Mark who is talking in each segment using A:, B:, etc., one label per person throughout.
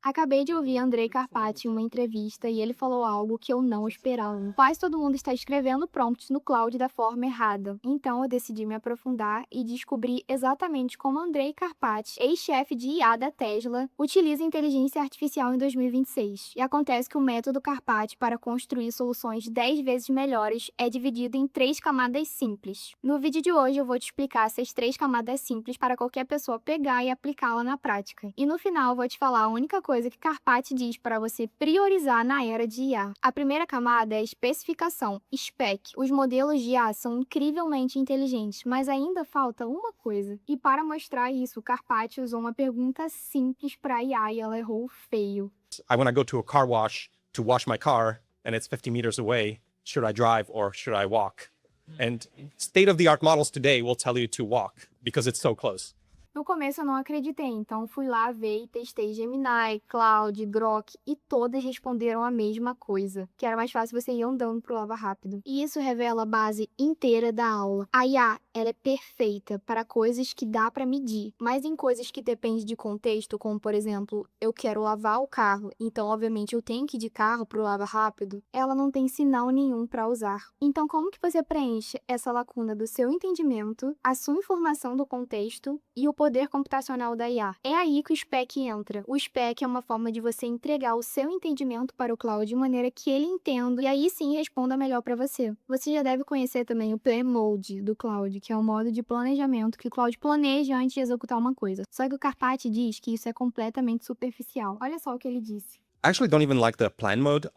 A: Acabei de ouvir Andrei Karpati em uma entrevista e ele falou algo que eu não esperava. Quase todo mundo está escrevendo prompts no cloud da forma errada. Então eu decidi me aprofundar e descobrir exatamente como Andrei Karpati, ex-chefe de IA da Tesla, utiliza inteligência artificial em 2026. E acontece que o método Karpati para construir soluções 10 vezes melhores é dividido em 3 camadas simples. No vídeo de hoje eu vou te explicar essas 3 camadas simples para qualquer pessoa pegar e aplicá-la na prática. E no final eu vou te falar a única coisa que Karpati diz para você priorizar na era de IA. A primeira camada é a especificação, spec. Os modelos de IA são incrivelmente inteligentes, mas ainda falta uma coisa. E para mostrar isso, Karpati usou uma pergunta simples para a IA e ela errou feio.
B: I want to go to a car wash to wash my car and it's 50 meters away. Should I drive or should I walk? And state of the art models today will tell you to walk because it's so close.
A: No começo eu não acreditei, então fui lá ver e testei Gemini, Claude, Grok e todas responderam a mesma coisa, que era mais fácil você ir andando pro Lava Rápido. E isso revela a base inteira da aula. A IA, ela é perfeita para coisas que dá para medir, mas em coisas que dependem de contexto, como por exemplo, eu quero lavar o carro, então obviamente eu tenho que ir de carro pro Lava Rápido, ela não tem sinal nenhum para usar. Então como que você preenche essa lacuna do seu entendimento, a sua informação do contexto e o poder computacional da IA? É aí que o SPEC entra. O SPEC é uma forma de você entregar o seu entendimento para o cloud de maneira que ele entenda e aí sim responda melhor para você. Você já deve conhecer também o Plan Mode do cloud, que é um modo de planejamento que o cloud planeja antes de executar uma coisa. Só que o Karpati diz que isso é completamente superficial. Olha só o que ele disse.
B: I actually don't even like the plan mode.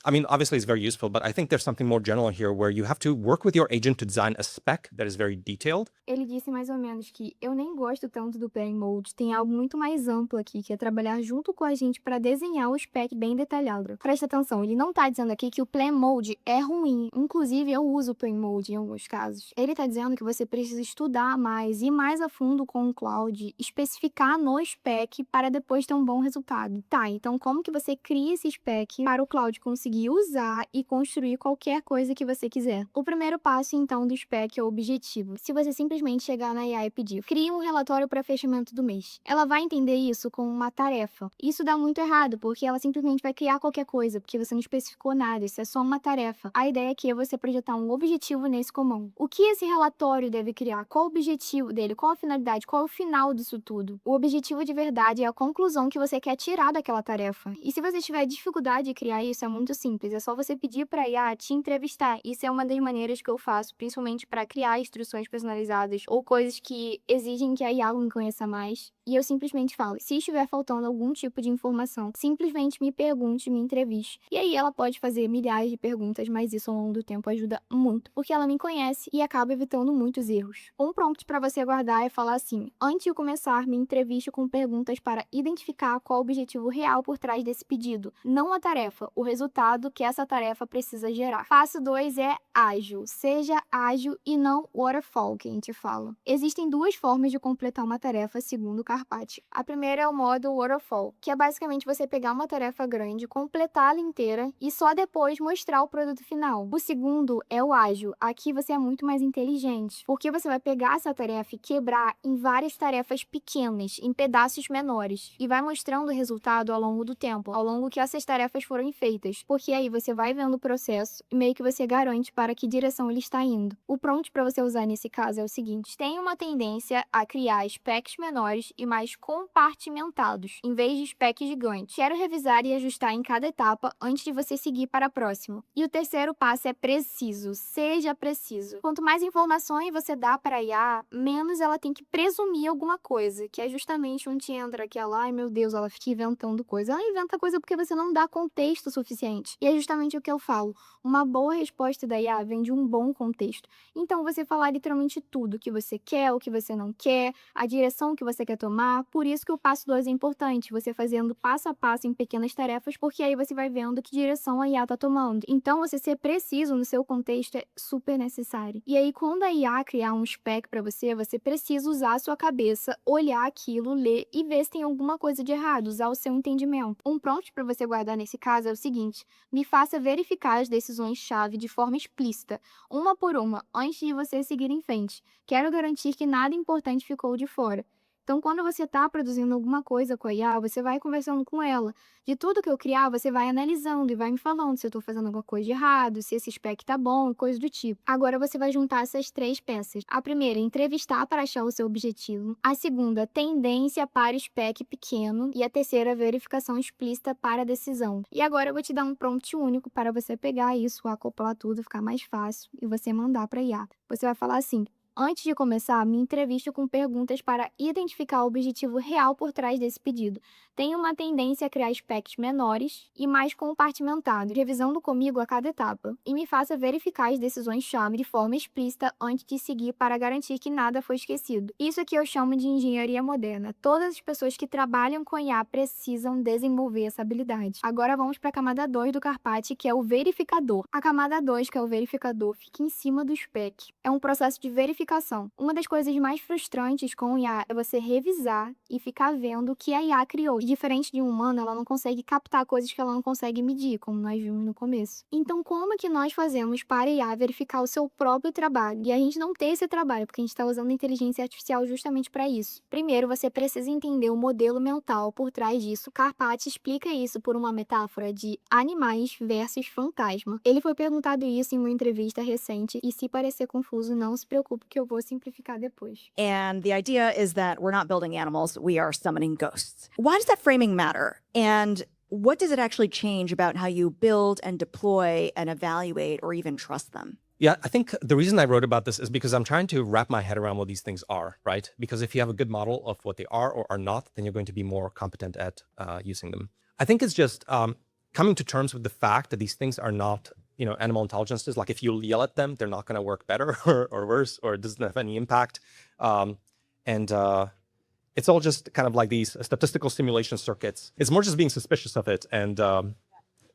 B: I mean, obviously it's very useful, but I think there's something more general here where you have to work with your agent to design a spec that is very detailed.
A: Ele disse mais ou menos que eu nem gosto tanto do Plan Mode, tem algo muito mais amplo aqui, que é trabalhar junto com a gente para desenhar o spec bem detalhado. Presta atenção, ele não está dizendo aqui que o Plan Mode é ruim, inclusive eu uso o Plan Mode em alguns casos. Ele está dizendo que você precisa estudar mais, ir mais a fundo com o cloud, especificar no spec para depois ter um bom resultado. Tá, então como que você cria esse spec para o cloud conseguir usar e construir qualquer coisa que você quiser? O primeiro passo, então, do spec é o objetivo. Se você simplesmente chegar na IA e pedir, crie um relatório para fechamento do mês, ela vai entender isso como uma tarefa. Isso dá muito errado, porque ela simplesmente vai criar qualquer coisa, porque você não especificou nada, isso é só uma tarefa. A ideia aqui é você projetar um objetivo nesse comum. O que esse relatório deve criar? Qual o objetivo dele? Qual a finalidade? Qual é o final disso tudo? O objetivo de verdade é a conclusão que você quer tirar daquela tarefa. E se você tiver dificuldade de criar isso, é muito simples, é só você pedir para a IA te entrevistar. Isso é uma das maneiras que eu faço, principalmente para criar instruções personalizadas ou coisas que exigem que a IA me conheça mais. E eu simplesmente falo, se estiver faltando algum tipo de informação, simplesmente me pergunte, me entreviste. E aí ela pode fazer milhares de perguntas, mas isso ao longo do tempo ajuda muito, porque ela me conhece e acaba evitando muitos erros. Um prompt para você guardar é falar assim: antes de começar, me entreviste com perguntas para identificar qual o objetivo real por trás desse pedido, não a tarefa, o resultado que essa tarefa precisa gerar. Passo 2 é ágil. Seja ágil e não waterfall, que a gente fala. Existem duas formas de completar uma tarefa segundo o Karpati. A primeira é o modo waterfall, que é basicamente você pegar uma tarefa grande, completá-la inteira e só depois mostrar o produto final. O segundo é o ágil. Aqui você é muito mais inteligente, porque você vai pegar essa tarefa e quebrar em várias tarefas pequenas, em pedaços menores, e vai mostrando o resultado ao longo do tempo, ao longo que essas tarefas foram feitas, porque aí você vai vendo o processo e meio que você garante para que direção ele está indo. O prompt para você usar nesse caso é o seguinte: tem uma tendência a criar specs menores e mais compartimentados, em vez de specs gigantes. Quero revisar e ajustar em cada etapa antes de você seguir para a próxima. E o terceiro passo é preciso. Seja preciso. Quanto mais informações você dá para a IA, menos ela tem que presumir alguma coisa, que é justamente onde entra aquela, ai meu Deus, ela fica inventando coisa. Ela inventa coisa porque você não dá contexto suficiente. E é justamente o que eu falo. Uma boa resposta da IA vem de um bom contexto. Então, você falar literalmente tudo, o que você quer, o que você não quer, a direção que você quer tomar. Por isso que o passo 2 é importante, você fazendo passo a passo em pequenas tarefas, porque aí você vai vendo que direção a IA tá tomando. Então, você ser preciso no seu contexto é super necessário. E aí, quando a IA criar um spec para você, você precisa usar a sua cabeça, olhar aquilo, ler e ver se tem alguma coisa de errado, usar o seu entendimento. Um prompt para você guardar nesse caso é o seguinte: me faça verificar as decisões-chave de forma explícita, uma por uma, antes de você seguir em frente. Quero garantir que nada importante ficou de fora. Então, quando você está produzindo alguma coisa com a IA, você vai conversando com ela. De tudo que eu criar, você vai analisando e vai me falando se eu estou fazendo alguma coisa de errado, se esse spec tá bom, coisa do tipo. Agora você vai juntar essas 3 peças. A primeira, entrevistar para achar o seu objetivo. A segunda, tendência para spec pequeno. E a terceira, verificação explícita para decisão. E agora eu vou te dar um prompt único para você pegar isso, acoplar tudo, ficar mais fácil e você mandar para a IA. Você vai falar assim: antes de começar, me entrevisto com perguntas para identificar o objetivo real por trás desse pedido. Tenho uma tendência a criar specs menores e mais compartimentados, revisando comigo a cada etapa. E me faça verificar as decisões-chave de forma explícita antes de seguir para garantir que nada foi esquecido. Isso aqui eu chamo de engenharia moderna. Todas as pessoas que trabalham com IA precisam desenvolver essa habilidade. Agora vamos para a camada 2 do Carpati, que é o verificador. A camada 2, que é o verificador, fica em cima do spec. É um processo de verificação. Uma das coisas mais frustrantes com o IA é você revisar e ficar vendo o que a IA criou. Diferente de um humano, ela não consegue captar coisas que ela não consegue medir, como nós vimos no começo. Então, como que nós fazemos para a IA verificar o seu próprio trabalho? E a gente não ter esse trabalho, porque a gente está usando a inteligência artificial justamente para isso. Primeiro, você precisa entender o modelo mental por trás disso. Carpati explica isso por uma metáfora de animais versus fantasma. Ele foi perguntado isso em uma entrevista recente, e se parecer confuso, não se preocupe que eu vou simplificar depois.
C: And the idea is that we're not building animals, we are summoning ghosts. Why does that framing matter? And what does it actually change about how you build and deploy and evaluate or even trust them?
B: Yeah, I think the reason I wrote about this is because I'm trying to wrap my head around what these things are, right? Because if you have a good model of what they are or are not, then you're going to be more competent at using them. I think it's just coming to terms with the fact that these things are not, animal intelligences. Like if you yell at them, they're not going to work better or worse, or it doesn't have any impact. It's all just kind of like these statistical simulation circuits. It's more just being suspicious of it and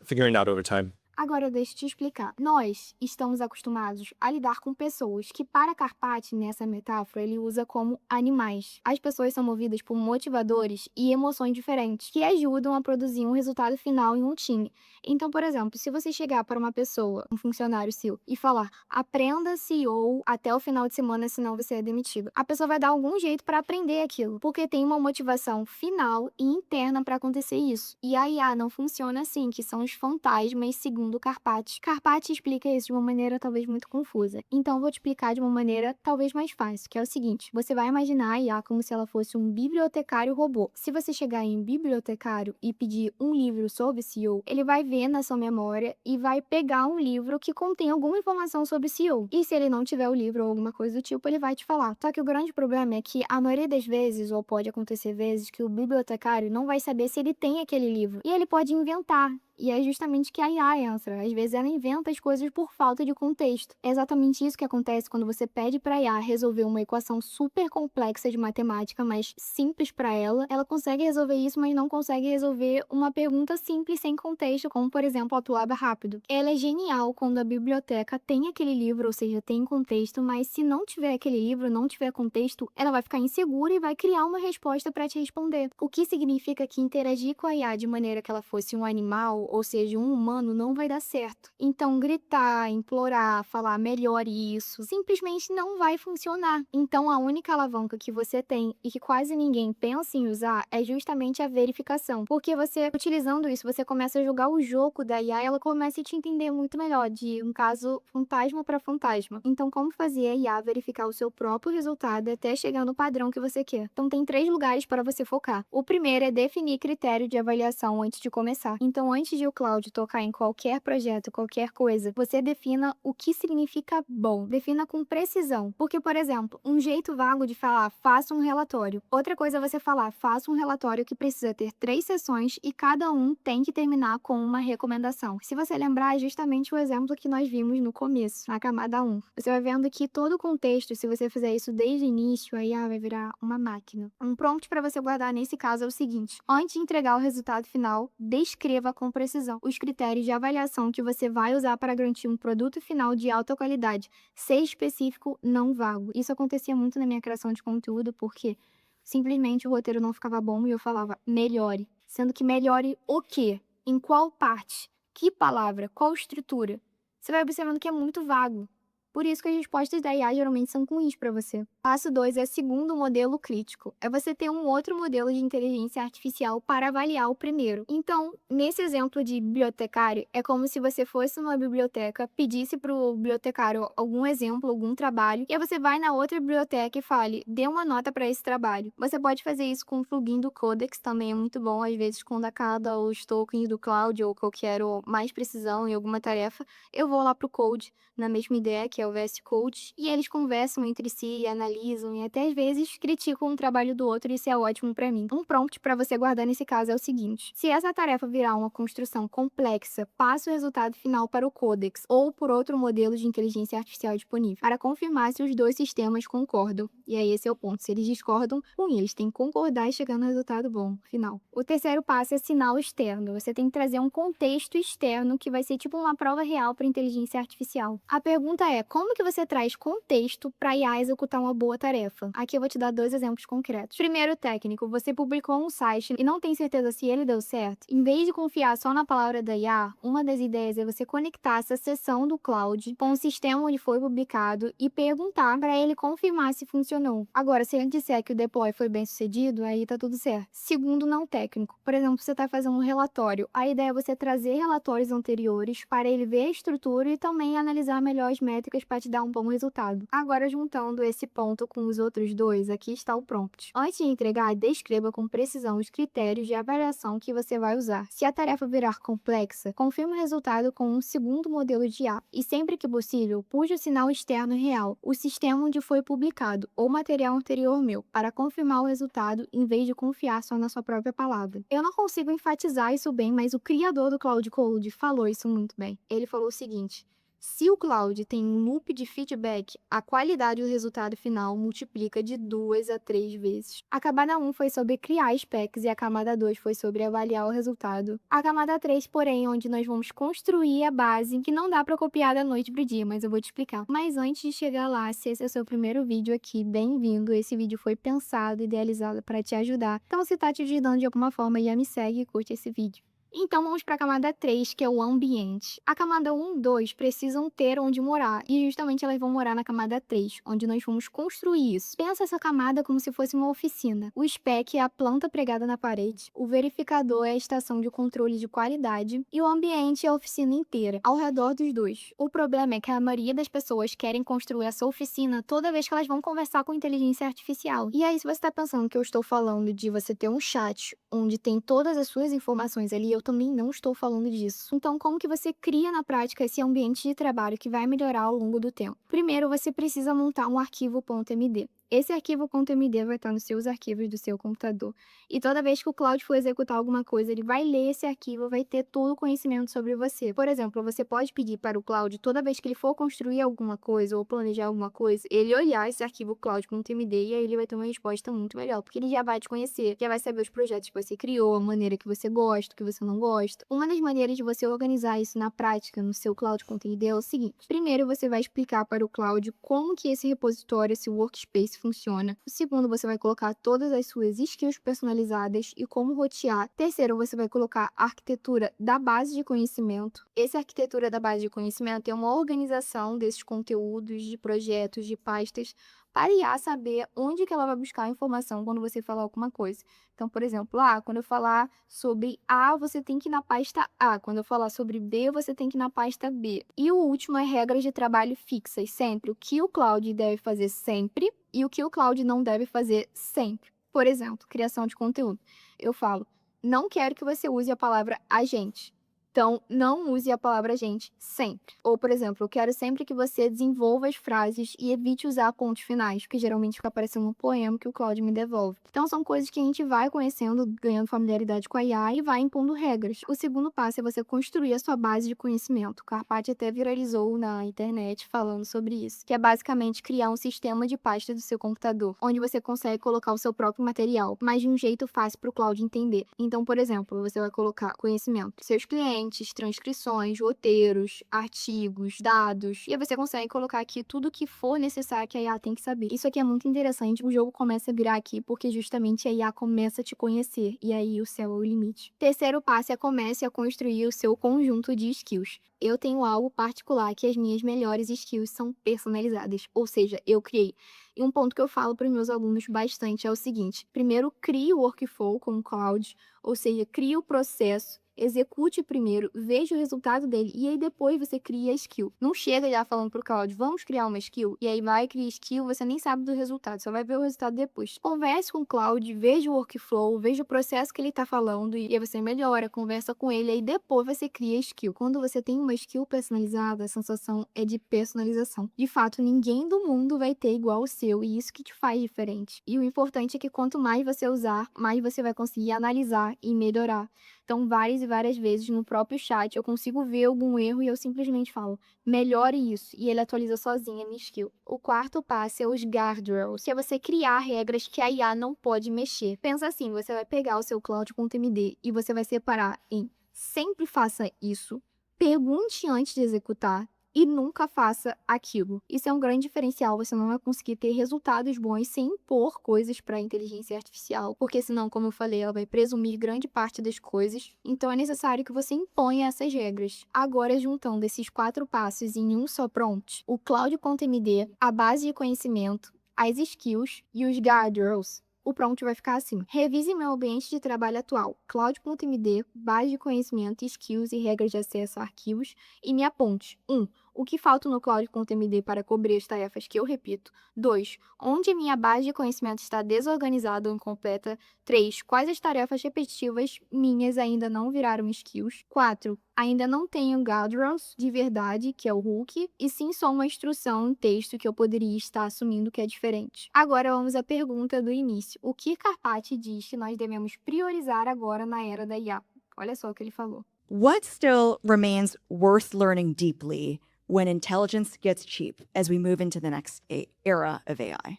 B: figuring it out over time.
A: Agora deixa eu te explicar. Nós estamos acostumados a lidar com pessoas que, para Carpati, nessa metáfora, ele usa como animais. As pessoas são movidas por motivadores e emoções diferentes que ajudam a produzir um resultado final em um time. Então, por exemplo, se você chegar para uma pessoa, um funcionário seu, e falar: aprenda CEO até o final de semana, senão você é demitido. A pessoa vai dar algum jeito para aprender aquilo, porque tem uma motivação final e interna para acontecer isso. E a IA não funciona assim, que são os fantasmas segundo Carpati. Carpati explica isso de uma maneira talvez muito confusa. Então eu vou te explicar de uma maneira talvez mais fácil, que é o seguinte: você vai imaginar a IA como se ela fosse um bibliotecário robô. Se você chegar em bibliotecário e pedir um livro sobre CEO, ele vai ver na sua memória e vai pegar um livro que contém alguma informação sobre CEO. E se ele não tiver o livro ou alguma coisa do tipo, ele vai te falar. Só que o grande problema é que a maioria das vezes, ou pode acontecer vezes, que o bibliotecário não vai saber se ele tem aquele livro. E ele pode inventar. E é justamente que a IA entra. Às vezes ela inventa as coisas por falta de contexto. É exatamente isso que acontece quando você pede para a IA resolver uma equação super complexa de matemática, mas simples para ela. Ela consegue resolver isso, mas não consegue resolver uma pergunta simples sem contexto, como, por exemplo, atuar rápido. Ela é genial quando a biblioteca tem aquele livro, ou seja, tem contexto, mas se não tiver aquele livro, não tiver contexto, ela vai ficar insegura e vai criar uma resposta para te responder. O que significa que interagir com a IA de maneira que ela fosse um animal, ou seja, um humano, não vai dar certo. Então, gritar, implorar, falar melhore isso, simplesmente não vai funcionar. Então, a única alavanca que você tem e que quase ninguém pensa em usar é justamente a verificação. Porque você, utilizando isso, você começa a jogar o jogo da IA e ela começa a te entender muito melhor, de um caso fantasma para fantasma. Então, como fazer a IA verificar o seu próprio resultado até chegar no padrão que você quer? Então, tem 3 lugares para você focar. O primeiro é definir critério de avaliação antes de começar. Então, antes de o Cloud tocar em qualquer projeto, qualquer coisa, você defina o que significa bom. Defina com precisão. Porque, por exemplo, um jeito vago de falar, faça um relatório. Outra coisa é você falar, faça um relatório que precisa ter 3 sessões e cada um tem que terminar com uma recomendação. Se você lembrar, é justamente o exemplo que nós vimos no começo, na camada 1. Você vai vendo que todo o contexto, se você fizer isso desde o início, a IA vai virar uma máquina. Um prompt para você guardar nesse caso é o seguinte: antes de entregar o resultado final, descreva com precisão os critérios de avaliação que você vai usar para garantir um produto final de alta qualidade. Seja específico, não vago. Isso acontecia muito na minha criação de conteúdo, porque simplesmente o roteiro não ficava bom e eu falava melhore. Sendo que melhore o quê? Em qual parte? Que palavra? Qual estrutura? Você vai observando que é muito vago. Por isso que as respostas da IA geralmente são ruins para você. Passo 2 é segundo modelo crítico. É você ter um outro modelo de inteligência artificial para avaliar o primeiro. Então, nesse exemplo de bibliotecário, é como se você fosse numa biblioteca, pedisse para o bibliotecário algum exemplo, algum trabalho, e aí você vai na outra biblioteca e fale, dê uma nota para esse trabalho. Você pode fazer isso com o plugin do Codex, também é muito bom, às vezes quando acaba os tokens do Cloud ou que eu quero mais precisão em alguma tarefa, eu vou lá pro Code, na mesma ideia, que é o VS Code, e eles conversam entre si e analisam e até às vezes criticam um trabalho do outro, e isso é ótimo para mim. Um prompt para você guardar nesse caso é o seguinte: se essa tarefa virar uma construção complexa, passe o resultado final para o Codex ou por outro modelo de inteligência artificial disponível, para confirmar se os dois sistemas concordam. E aí esse é o ponto, se eles discordam, eles têm que concordar e chegar no resultado bom final. O terceiro passo é sinal externo. Você tem que trazer um contexto externo que vai ser tipo uma prova real para inteligência artificial. A pergunta é, como que você traz contexto para a IA executar uma boa tarefa? Aqui eu vou te dar 2 exemplos concretos. Primeiro, técnico, você publicou um site e não tem certeza se ele deu certo. Em vez de confiar só na palavra da IA, uma das ideias é você conectar essa seção do cloud com o sistema onde foi publicado e perguntar para ele confirmar se funcionou. Agora, se ele disser que o deploy foi bem sucedido, aí tá tudo certo. Segundo, não técnico. Por exemplo, você está fazendo um relatório. A ideia é você trazer relatórios anteriores para ele ver a estrutura e também analisar melhor as métricas para te dar um bom resultado. Agora, juntando esse ponto com os outros dois, aqui está o prompt. Antes de entregar, descreva com precisão os critérios de avaliação que você vai usar. Se a tarefa virar complexa, confirme o resultado com um segundo modelo de IA. E sempre que possível, puxe o sinal externo real, o sistema onde foi publicado, ou material anterior meu, para confirmar o resultado em vez de confiar só na sua própria palavra. Eu não consigo enfatizar isso bem, mas o criador do Cloud Code falou isso muito bem. Ele falou o seguinte: se o Cloud tem um loop de feedback, a qualidade do resultado final multiplica de 2 a 3 vezes. A camada 1 foi sobre criar specs e a camada 2 foi sobre avaliar o resultado. A camada 3, porém, onde nós vamos construir a base, que não dá para copiar da noite pro dia, mas eu vou te explicar. Mas antes de chegar lá, se esse é o seu primeiro vídeo aqui, bem-vindo. Esse vídeo foi pensado e idealizado para te ajudar. Então, se tá te ajudando de alguma forma, já me segue e curte esse vídeo. Então vamos para a camada 3, que é o ambiente. A camada 1 e 2 precisam ter onde morar, e justamente elas vão morar na camada 3, onde nós vamos construir isso. Pensa essa camada como se fosse uma oficina. O spec é a planta pregada na parede, o verificador é a estação de controle de qualidade, e o ambiente é a oficina inteira, ao redor dos dois. O problema é que a maioria das pessoas querem construir essa oficina toda vez que elas vão conversar com inteligência artificial. E aí, se você está pensando que eu estou falando de você ter um chat onde tem todas as suas informações ali, eu também não estou falando disso. Então, como que você cria na prática esse ambiente de trabalho que vai melhorar ao longo do tempo? Primeiro, você precisa montar um arquivo .md. Esse arquivo .md vai estar nos seus arquivos do seu computador. E toda vez que o Cloud for executar alguma coisa, ele vai ler esse arquivo, vai ter todo o conhecimento sobre você. Por exemplo, você pode pedir para o Cloud, toda vez que ele for construir alguma coisa ou planejar alguma coisa, ele olhar esse arquivo Cloud.md e aí ele vai ter uma resposta muito melhor, porque ele já vai te conhecer, já vai saber os projetos que você criou, a maneira que você gosta, que você não gosta. Uma das maneiras de você organizar isso na prática no seu Cloud.md é o seguinte: primeiro, você vai explicar para o Cloud como que esse repositório, esse workspace funciona. O segundo, você vai colocar todas as suas skills personalizadas e como rotear. Terceiro, você vai colocar a arquitetura da base de conhecimento. Essa arquitetura da base de conhecimento é uma organização desses conteúdos, de projetos, de pastas, para a IA saber onde que ela vai buscar a informação quando você falar alguma coisa. Então, por exemplo, quando eu falar sobre A, você tem que ir na pasta A. Quando eu falar sobre B, você tem que ir na pasta B. E o último é regras de trabalho fixas, sempre. O que o Cloud deve fazer sempre e o que o Cloud não deve fazer sempre. Por exemplo, criação de conteúdo. Eu falo, não quero que você use a palavra agente. Então, não use a palavra gente sempre. Ou, por exemplo, eu quero sempre que você desenvolva as frases e evite usar pontos finais, porque geralmente fica parecendo um poema que o Claude me devolve. Então, são coisas que a gente vai conhecendo, ganhando familiaridade com a IA e vai impondo regras. O segundo passo é você construir a sua base de conhecimento. O Carpati até viralizou na internet falando sobre isso, que é basicamente criar um sistema de pasta do seu computador, onde você consegue colocar o seu próprio material, mas de um jeito fácil para o Claude entender. Então, por exemplo, você vai colocar conhecimento, seus clientes, documentos, transcrições, roteiros, artigos, dados. E aí você consegue colocar aqui tudo que for necessário que a IA tem que saber. Isso aqui é muito interessante. O jogo começa a virar aqui porque justamente a IA começa a te conhecer. E aí o céu é o limite. Terceiro passo é comece a construir o seu conjunto de skills. Eu tenho algo particular que as minhas melhores skills são personalizadas. Ou seja, eu criei. E um ponto que eu falo para os meus alunos bastante é o seguinte: primeiro, crie o workflow com o Cloud, ou seja, crie o processo, execute primeiro, veja o resultado dele, e aí depois você cria a skill. Não chega já falando pro Cloud, vamos criar uma skill, e aí vai criar skill, você nem sabe do resultado, só vai ver o resultado depois. Converse com o Cloud, veja o workflow, veja o processo que ele tá falando, e aí você melhora, conversa com ele, aí depois você cria a skill. Quando você tem uma skill personalizada, a sensação é de personalização. De fato, ninguém do mundo vai ter igual o seu, e isso que te faz diferente. E o importante é que quanto mais você usar, mais você vai conseguir analisar e melhorar. Então, várias e várias vezes no próprio chat eu consigo ver algum erro e eu simplesmente falo, melhore isso, e ele atualiza sozinho a minha skill. O quarto passo é os guardrails, que é você criar regras que a IA não pode mexer. Pensa assim, você vai pegar o seu Cloud com TMD e você vai separar em sempre faça isso, pergunte antes de executar, e nunca faça aquilo. Isso é um grande diferencial, você não vai conseguir ter resultados bons sem impor coisas para a inteligência artificial, porque senão, como eu falei, ela vai presumir grande parte das coisas, então é necessário que você imponha essas regras. Agora, juntando esses 4 passos em um só prompt, o Cloud.md, a base de conhecimento, as skills e os guardrails, o prompt vai ficar assim: revise meu ambiente de trabalho atual, Cloud.md, base de conhecimento, skills e regras de acesso a arquivos, e me aponte: 1. O que falta no Cloud.md para cobrir as tarefas que eu repito? 2. Onde minha base de conhecimento está desorganizada ou incompleta? 3. Quais as tarefas repetitivas minhas ainda não viraram skills? 4. Ainda não tenho guardrails de verdade, que é o hook, e sim só uma instrução em texto que eu poderia estar assumindo que é diferente. Agora vamos à pergunta do início. O que Karpati diz que nós devemos priorizar agora na era da IA? Olha só o que ele falou.
C: What still remains worth learning deeply when intelligence gets cheap as we move into the next era of AI?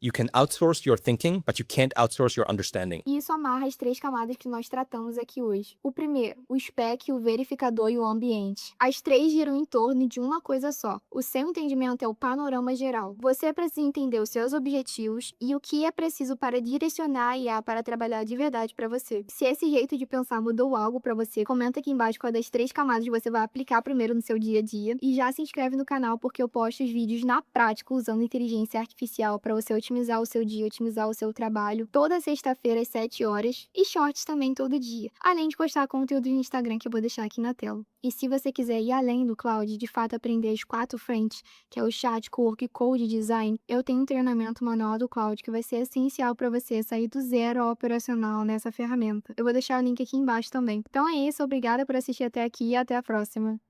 B: You can outsource your thinking, but you can't outsource your understanding.
A: E isso amarra as 3 camadas que nós tratamos aqui hoje. O primeiro, o spec, o verificador e o ambiente. As 3 giram em torno de uma coisa só. O seu entendimento é o panorama geral. Você precisa entender os seus objetivos e o que é preciso para direcionar a IA para trabalhar de verdade para você. Se esse jeito de pensar mudou algo para você, comenta aqui embaixo qual das 3 camadas você vai aplicar primeiro no seu dia a dia. E já se inscreve no canal porque eu posto os vídeos na prática usando inteligência artificial para você otimizar o seu dia, otimizar o seu trabalho, toda sexta-feira às 7 horas, e shorts também todo dia, além de postar conteúdo no Instagram que eu vou deixar aqui na tela. E se você quiser ir além do Cloud, de fato aprender as 4 frentes, que é o chat, co-work, code e design, eu tenho um treinamento manual do Cloud que vai ser essencial para você sair do zero ao operacional nessa ferramenta. Eu vou deixar o link aqui embaixo também. Então é isso, obrigada por assistir até aqui e até a próxima.